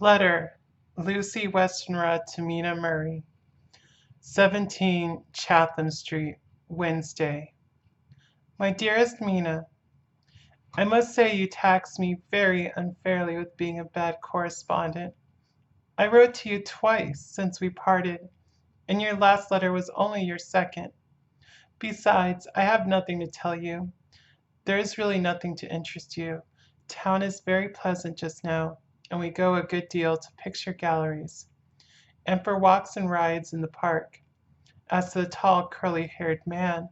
Letter, Lucy Westenra to Mina Murray, 17 Chatham Street, Wednesday. My dearest Mina, I must say you tax me very unfairly with being a bad correspondent. I wrote to you twice since we parted, and your last letter was only your second. Besides, I have nothing to tell you. There is really nothing to interest you. Town is very pleasant just now, and we go a good deal to picture galleries, and for walks and rides in the park. As to the tall, curly-haired man,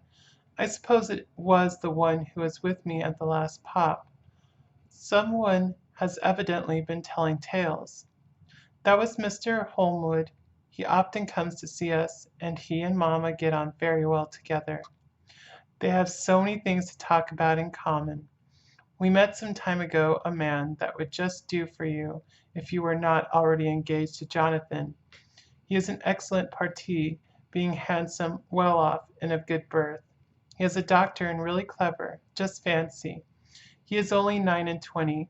I suppose it was the one who was with me at the last pop. Someone has evidently been telling tales. That was Mr. Holmwood. He often comes to see us, and he and mamma get on very well together. They have so many things to talk about in common. We met some time ago a man that would just do for you if you were not already engaged to Jonathan. He is an excellent parti, being handsome, well off, and of good birth. He is a doctor and really clever. Just fancy. He is only 29,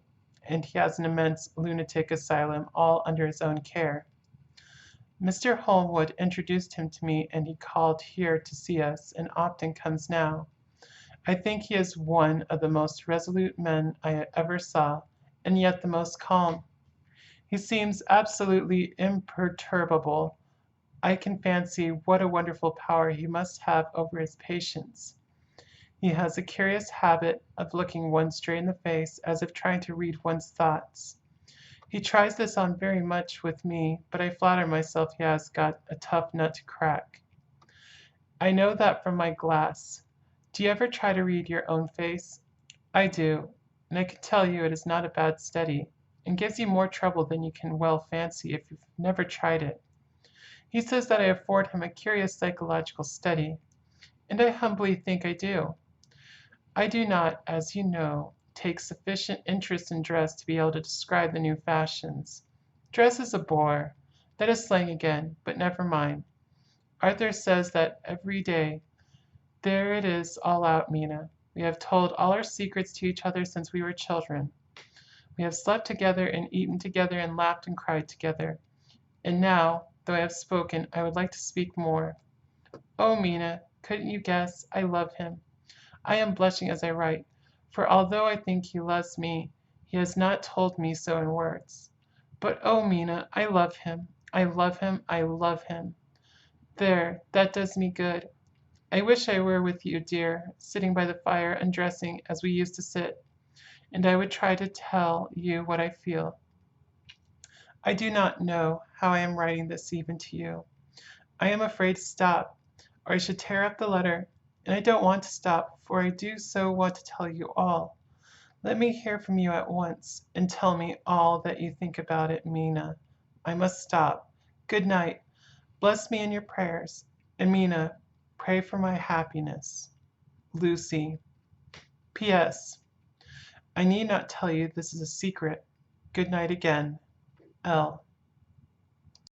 and he has an immense lunatic asylum all under his own care. Mr. Holmwood introduced him to me, and he called here to see us, and often comes now. I think he is one of the most resolute men I ever saw, and yet the most calm. He seems absolutely imperturbable. I can fancy what a wonderful power he must have over his patients. He has a curious habit of looking one straight in the face, as if trying to read one's thoughts. He tries this on very much with me, but I flatter myself he has got a tough nut to crack. I know that from my glass. Do you ever try to read your own face? I do, and I can tell you it is not a bad study, and gives you more trouble than you can well fancy if you've never tried it. He says that I afford him a curious psychological study, and I humbly think I do. I do not, as you know, take sufficient interest in dress to be able to describe the new fashions. Dress is a bore. That is slang again, but never mind. Arthur says that every day. There it is all out, Mina. We have told all our secrets to each other since we were children. We have slept together and eaten together and laughed and cried together. And now, though I have spoken, I would like to speak more. Oh, Mina, couldn't you guess? I love him. I am blushing as I write, for although I think he loves me, he has not told me so in words. But oh, Mina, I love him. I love him. I love him. There, that does me good. I wish I were with you, dear, sitting by the fire undressing as we used to sit, and I would try to tell you what I feel. I do not know how I am writing this even to you. I am afraid to stop, or I should tear up the letter, and I don't want to stop, for I do so want to tell you all. Let me hear from you at once, and tell me all that you think about it, Mina. I must stop. Good night. Bless me in your prayers, and Mina, pray for my happiness. Lucy. P.S. I need not tell you this is a secret. Good night again. L.